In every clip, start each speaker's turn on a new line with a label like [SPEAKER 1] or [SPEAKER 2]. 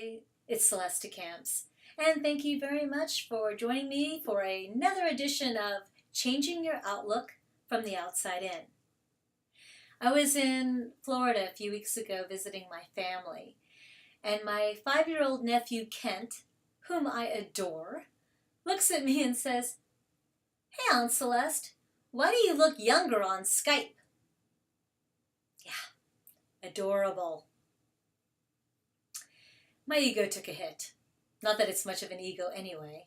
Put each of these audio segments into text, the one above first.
[SPEAKER 1] Hi, it's Celeste DeCamps, and thank you very much for joining me for another edition of Changing Your Outlook from the Outside In. I was in Florida a few weeks ago visiting my family, and my 5-year-old nephew Kent, whom I adore, looks at me and says, "Hey, Aunt Celeste, why do you look younger on Skype?" Yeah, adorable. My ego took a hit. Not that it's much of an ego anyway.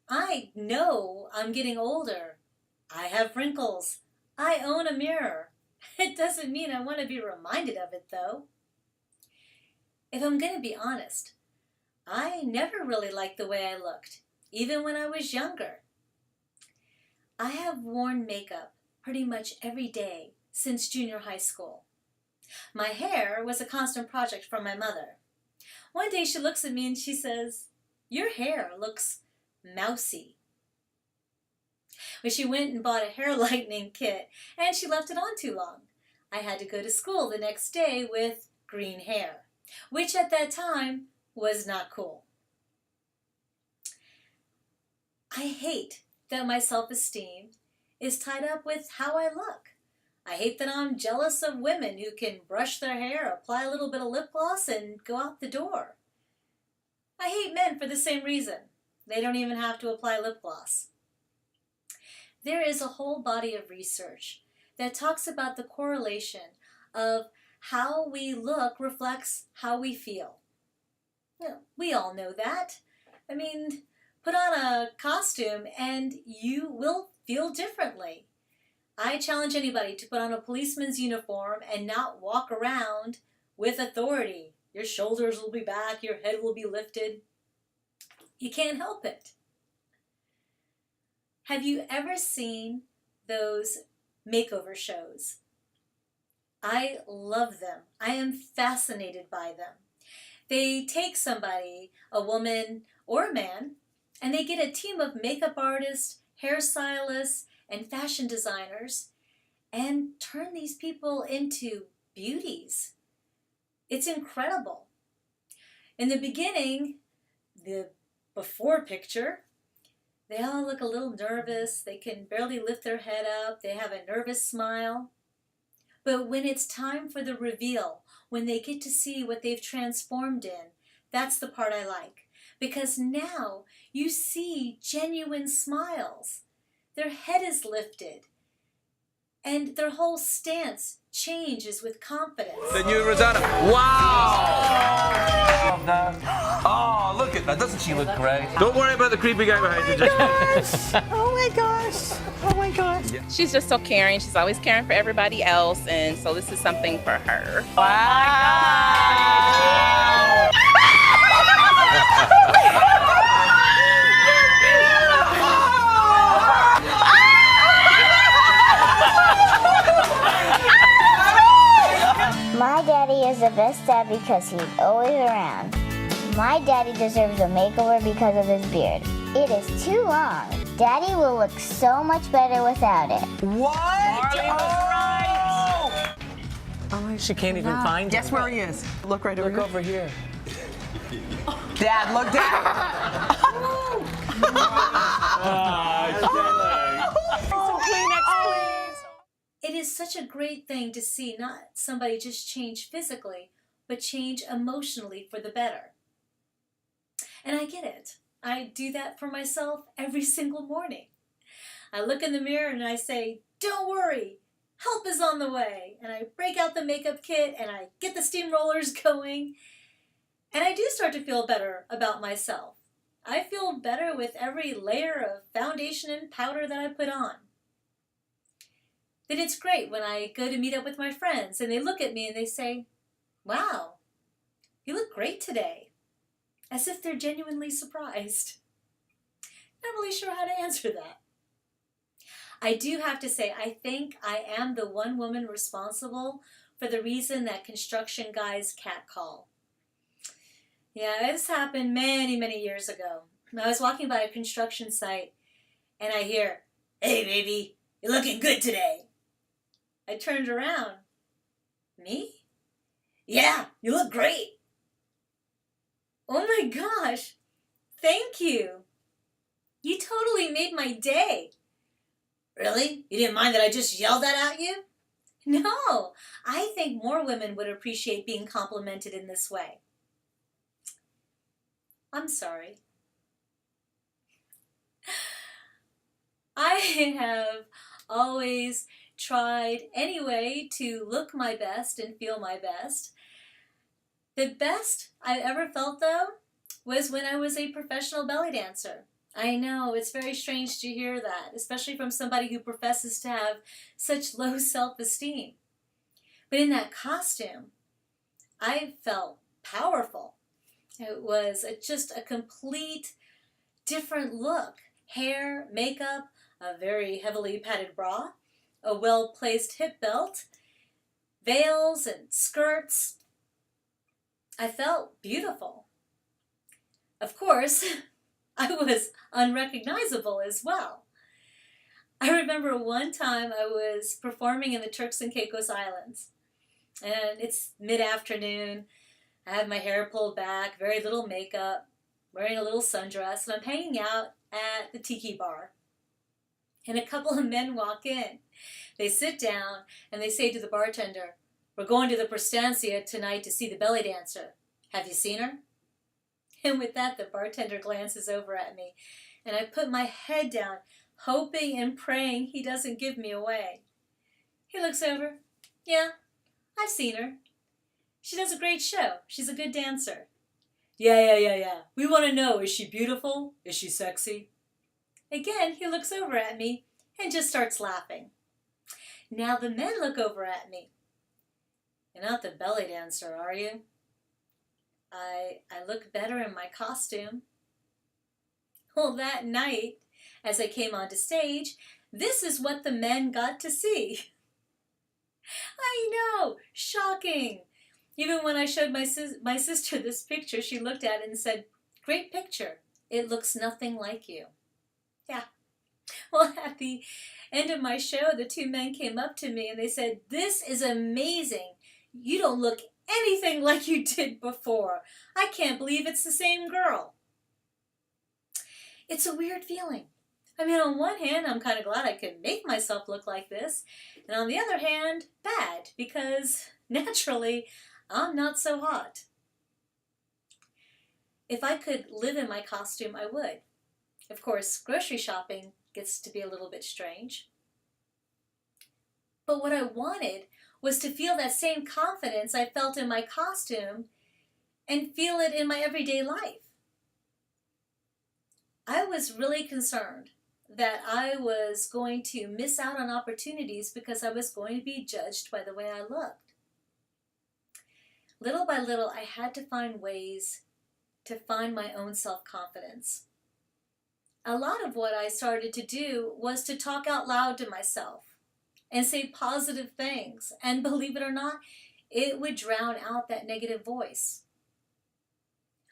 [SPEAKER 1] I know I'm getting older. I have wrinkles. I own a mirror. It doesn't mean I want to be reminded of it, though. If I'm going to be honest, I never really liked the way I looked, even when I was younger. I have worn makeup pretty much every day since junior high school. My hair was a constant project from my mother. One day she looks at me and she says, "Your hair looks mousy." Well, she went and bought a hair lightening kit and she left it on too long. I had to go to school the next day with green hair, which at that time was not cool. I hate that my self-esteem is tied up with how I look. I hate that I'm jealous of women who can brush their hair, apply a little bit of lip gloss, and go out the door. I hate men for the same reason. They don't even have to apply lip gloss. There is a whole body of research that talks about the correlation of how we look reflects how we feel. We all know that. Put on a costume and you will feel differently. I challenge anybody to put on a policeman's uniform and not walk around with authority. Your shoulders will be back, your head will be lifted. You can't help it. Have you ever seen those makeover shows? I love them. I am fascinated by them. They take somebody, a woman or a man, and they get a team of makeup artists, hairstylists, and fashion designers and turn these people into beauties. It's incredible. In the beginning, the before picture, they all look a little nervous. They can barely lift their head up. They have a nervous smile. But when it's time for the reveal, when they get to see what they've transformed in, that's the part I like. Because now you see genuine smiles. Their head is lifted, and their whole stance changes with confidence.
[SPEAKER 2] The new Rosanna. Wow! Oh, look at that. Doesn't she look great? Don't worry about the creepy guy behind you.
[SPEAKER 3] Oh my gosh. Oh my gosh.
[SPEAKER 2] Yeah.
[SPEAKER 4] She's just so caring. She's always caring for everybody else, and so this is something for her.
[SPEAKER 3] Wow.
[SPEAKER 5] My daddy is the best dad because he's always around. My daddy deserves a makeover because of his beard. It is too long. Daddy will look so much better without it.
[SPEAKER 3] What?
[SPEAKER 2] Marley was
[SPEAKER 3] right. Oh, she can't even find him.
[SPEAKER 6] Guess where he is. Look right over
[SPEAKER 3] Look
[SPEAKER 6] here.
[SPEAKER 3] over here.
[SPEAKER 6] Dad, look down.
[SPEAKER 3] Some Kleenex, please.
[SPEAKER 1] It is such a great thing to see not somebody just change physically, but change emotionally for the better. And I get it. I do that for myself every single morning. I look in the mirror and I say, "Don't worry, help is on the way." And I break out the makeup kit and I get the steamrollers going. And I do start to feel better about myself. I feel better with every layer of foundation and powder that I put on. Then it's great when I go to meet up with my friends and they look at me and they say, "Wow, you look great today." As if they're genuinely surprised. Not really sure how to answer that. I do have to say, I think I am the one woman responsible for the reason that construction guys catcall. Yeah, this happened many, many years ago. I was walking by a construction site and I hear, "Hey baby, you're looking good today." I turned around. "Me? Yeah, you look great." Oh my gosh, thank you. You totally made my day. Really? You didn't mind that I just yelled that at you? No, I think more women would appreciate being complimented in this way. I'm sorry. I have always tried anyway to look my best and feel my best. The best I ever felt, though, was when I was a professional belly dancer. I know, it's very strange to hear that, especially from somebody who professes to have such low self-esteem. But in that costume, I felt powerful. It was just a complete different look. Hair, makeup, a very heavily padded bra, a well-placed hip belt, veils and skirts. I felt beautiful. Of course, I was unrecognizable as well. I remember one time I was performing in the Turks and Caicos Islands, and it's mid-afternoon. I have my hair pulled back, very little makeup, wearing a little sundress, and I'm hanging out at the tiki bar. And a couple of men walk in. They sit down and they say to the bartender, "We're going to the Prestantia tonight to see the belly dancer. Have you seen her?" And with that, the bartender glances over at me, and I put my head down, hoping and praying he doesn't give me away. He looks over. "Yeah, I've seen her. She does a great show. She's a good dancer." Yeah. We want to know, is she beautiful? Is she sexy?" Again, he looks over at me and just starts laughing. Now the men look over at me. "You're not the belly dancer, are you?" I look better in my costume. Well, that night, as I came onto stage, this is what the men got to see. I know, shocking. Even when I showed my sister this picture, she looked at it and said, "Great picture. It looks nothing like you." Yeah. Well, at the end of my show, the two men came up to me and they said, "This is amazing. You don't look anything like you did before. I can't believe it's the same girl." It's a weird feeling. I mean, on one hand, I'm kind of glad I could make myself look like this. And on the other hand, bad, because naturally, I'm not so hot. If I could live in my costume, I would. Of course, grocery shopping gets to be a little bit strange. But what I wanted was to feel that same confidence I felt in my costume and feel it in my everyday life. I was really concerned that I was going to miss out on opportunities because I was going to be judged by the way I looked. Little by little, I had to find ways to find my own self-confidence. A lot of what I started to do was to talk out loud to myself and say positive things. And believe it or not, it would drown out that negative voice.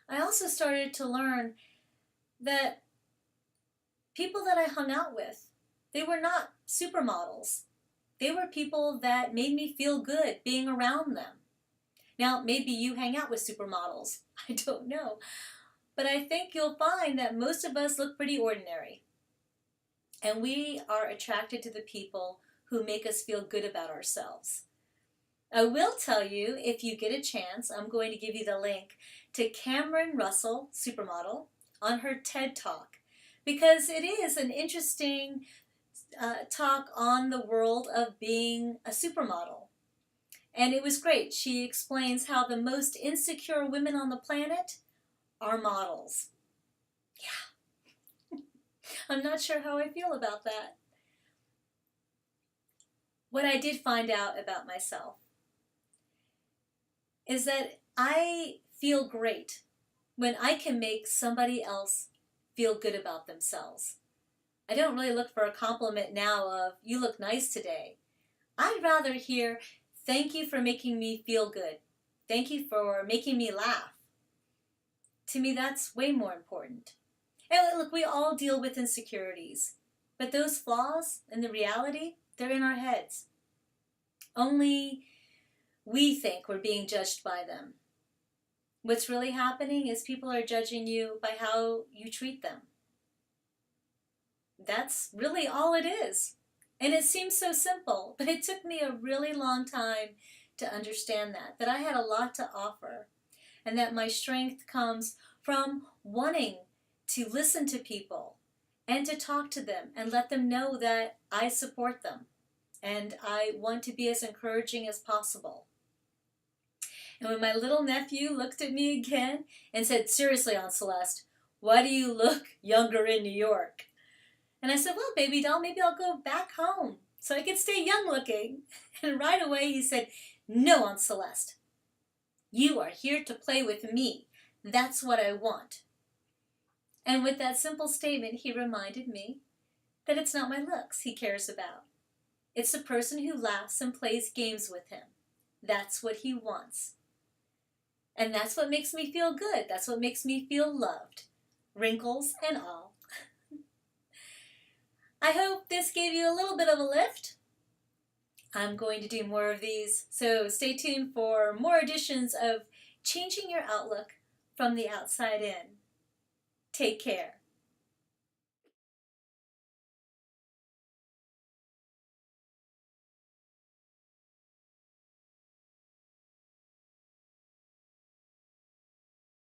[SPEAKER 1] I also started to learn that people that I hung out with, they were not supermodels. They were people that made me feel good being around them. Now, maybe you hang out with supermodels. I don't know. But I think you'll find that most of us look pretty ordinary. And we are attracted to the people who make us feel good about ourselves. I will tell you, if you get a chance, I'm going to give you the link to Cameron Russell, supermodel, on her TED Talk, because it is an interesting talk on the world of being a supermodel. And it was great. She explains how the most insecure women on the planet are models. Yeah. I'm not sure how I feel about that. What I did find out about myself is that I feel great when I can make somebody else feel good about themselves. I don't really look for a compliment now of, "You look nice today." I'd rather hear, "Thank you for making me feel good. Thank you for making me laugh." To me, that's way more important. And look, we all deal with insecurities, but those flaws in the reality, they're in our heads. Only we think we're being judged by them. What's really happening is people are judging you by how you treat them. That's really all it is. And it seems so simple, but it took me a really long time to understand that I had a lot to offer, and that my strength comes from wanting to listen to people and to talk to them and let them know that I support them and I want to be as encouraging as possible. And when my little nephew looked at me again and said, "Seriously, Aunt Celeste, why do you look younger in New York?" And I said, "Well, baby doll, maybe I'll go back home so I can stay young looking." And right away he said, "No, Aunt Celeste. You are here to play with me. That's what I want." And with that simple statement, he reminded me that it's not my looks he cares about. It's the person who laughs and plays games with him. That's what he wants. And that's what makes me feel good. That's what makes me feel loved. Wrinkles and all. I hope this gave you a little bit of a lift. I'm going to do more of these, so stay tuned for more editions of Changing Your Outlook from the Outside In. Take care.